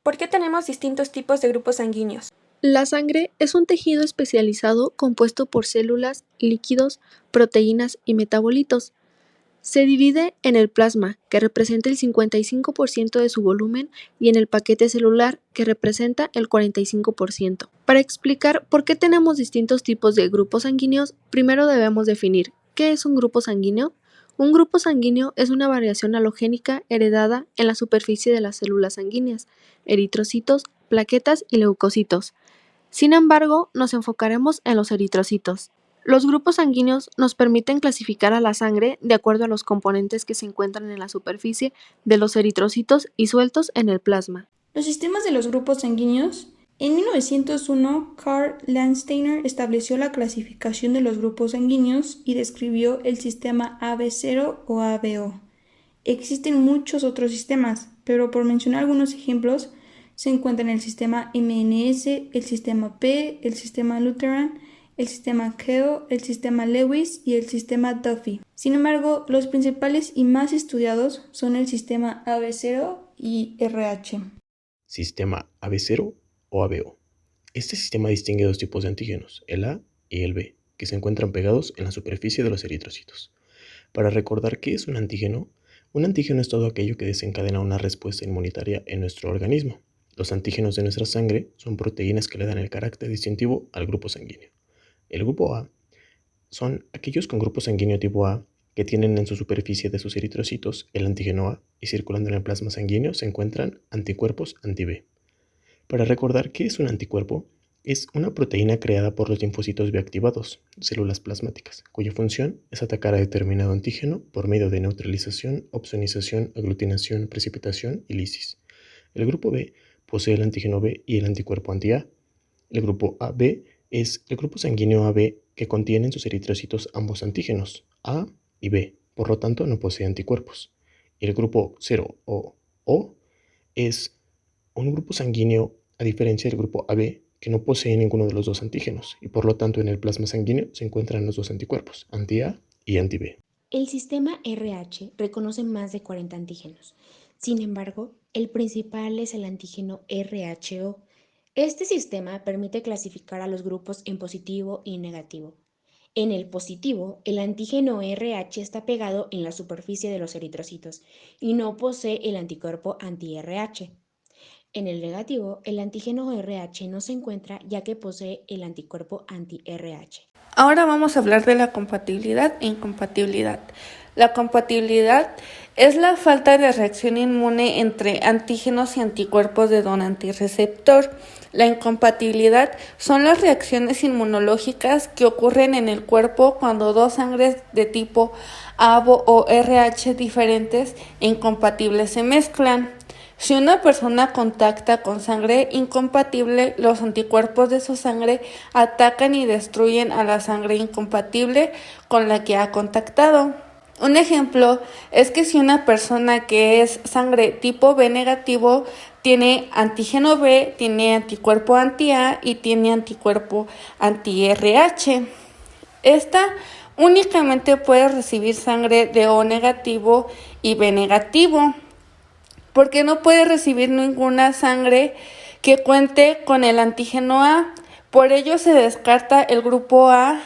¿Por qué tenemos distintos tipos de grupos sanguíneos? La sangre es un tejido especializado compuesto por células, líquidos, proteínas y metabolitos. Se divide en el plasma, que representa el 55% de su volumen, y en el paquete celular, que representa el 45%. Para explicar por qué tenemos distintos tipos de grupos sanguíneos, primero debemos definir ¿qué es un grupo sanguíneo? Un grupo sanguíneo es una variación halogénica heredada en la superficie de las células sanguíneas, eritrocitos, plaquetas y leucocitos. Sin embargo, nos enfocaremos en los eritrocitos. Los grupos sanguíneos nos permiten clasificar a la sangre de acuerdo a los componentes que se encuentran en la superficie de los eritrocitos y sueltos en el plasma. Los sistemas de los grupos sanguíneos. En 1901, Karl Landsteiner estableció la clasificación de los grupos sanguíneos y describió el sistema AB0 o ABO. Existen muchos otros sistemas, pero por mencionar algunos ejemplos, se encuentran el sistema MNS, el sistema P, el sistema Lutheran, el sistema Keogh, el sistema Lewis y el sistema Duffy. Sin embargo, los principales y más estudiados son el sistema AB0 y RH. Sistema AB0 o ABO. Este sistema distingue dos tipos de antígenos, el A y el B, que se encuentran pegados en la superficie de los eritrocitos. Para recordar qué es un antígeno es todo aquello que desencadena una respuesta inmunitaria en nuestro organismo. Los antígenos de nuestra sangre son proteínas que le dan el carácter distintivo al grupo sanguíneo. El grupo A son aquellos con grupo sanguíneo tipo A que tienen en su superficie de sus eritrocitos el antígeno A y circulando en el plasma sanguíneo se encuentran anticuerpos anti-B. Para recordar qué es un anticuerpo, es una proteína creada por los linfocitos B activados, células plasmáticas, cuya función es atacar a determinado antígeno por medio de neutralización, opsonización, aglutinación, precipitación y lisis. El grupo B posee el antígeno B y el anticuerpo anti-A. El grupo AB es el grupo sanguíneo AB que contiene en sus eritrocitos ambos antígenos, A y B, por lo tanto no posee anticuerpos. Y el grupo 0 o O es un grupo sanguíneo a diferencia del grupo AB que no posee ninguno de los dos antígenos y por lo tanto en el plasma sanguíneo se encuentran los dos anticuerpos, anti-A y anti-B. El sistema RH reconoce más de 40 antígenos. Sin embargo, el principal es el antígeno RHO. Este sistema permite clasificar a los grupos en positivo y negativo. En el positivo, el antígeno RH está pegado en la superficie de los eritrocitos y no posee el anticuerpo anti-RH. En el negativo, el antígeno RH no se encuentra ya que posee el anticuerpo anti-RH. Ahora vamos a hablar de la compatibilidad e incompatibilidad. La compatibilidad es la falta de reacción inmune entre antígenos y anticuerpos de donante y receptor. La incompatibilidad son las reacciones inmunológicas que ocurren en el cuerpo cuando dos sangres de tipo ABO o RH diferentes e incompatibles se mezclan. Si una persona contacta con sangre incompatible, los anticuerpos de su sangre atacan y destruyen a la sangre incompatible con la que ha contactado. Un ejemplo es que si una persona que es sangre tipo B negativo tiene antígeno B, tiene anticuerpo anti-A y tiene anticuerpo anti-RH. Esta únicamente puede recibir sangre de O negativo y B negativo, porque no puede recibir ninguna sangre que cuente con el antígeno A. Por ello se descarta el grupo A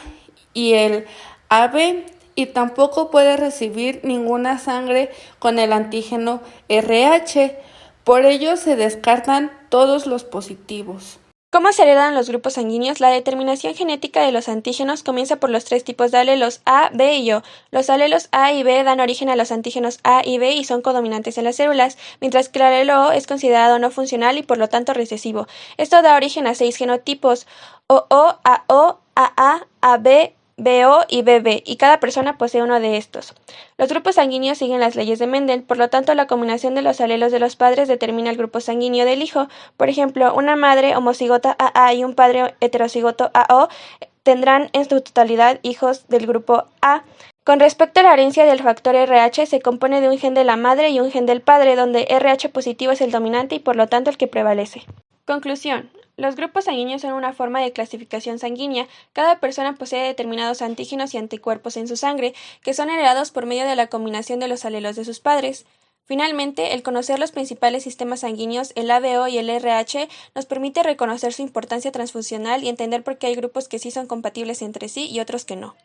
y el AB y tampoco puede recibir ninguna sangre con el antígeno RH. Por ello se descartan todos los positivos. ¿Cómo se heredan los grupos sanguíneos? La determinación genética de los antígenos comienza por los tres tipos de alelos A, B y O. Los alelos A y B dan origen a los antígenos A y B y son codominantes en las células, mientras que el alelo O es considerado no funcional y por lo tanto recesivo. Esto da origen a 6 genotipos: OO, AO, AA, AB, BO y BB, y cada persona posee uno de estos. Los grupos sanguíneos siguen las leyes de Mendel, por lo tanto la combinación de los alelos de los padres determina el grupo sanguíneo del hijo. Por ejemplo, una madre homocigota AA y un padre heterocigoto AO tendrán en su totalidad hijos del grupo A. Con respecto a la herencia del factor RH, se compone de un gen de la madre y un gen del padre, donde RH positivo es el dominante y por lo tanto el que prevalece. Conclusión. Los grupos sanguíneos son una forma de clasificación sanguínea. Cada persona posee determinados antígenos y anticuerpos en su sangre, que son heredados por medio de la combinación de los alelos de sus padres. Finalmente, el conocer los principales sistemas sanguíneos, el ABO y el RH, nos permite reconocer su importancia transfusional y entender por qué hay grupos que sí son compatibles entre sí y otros que no.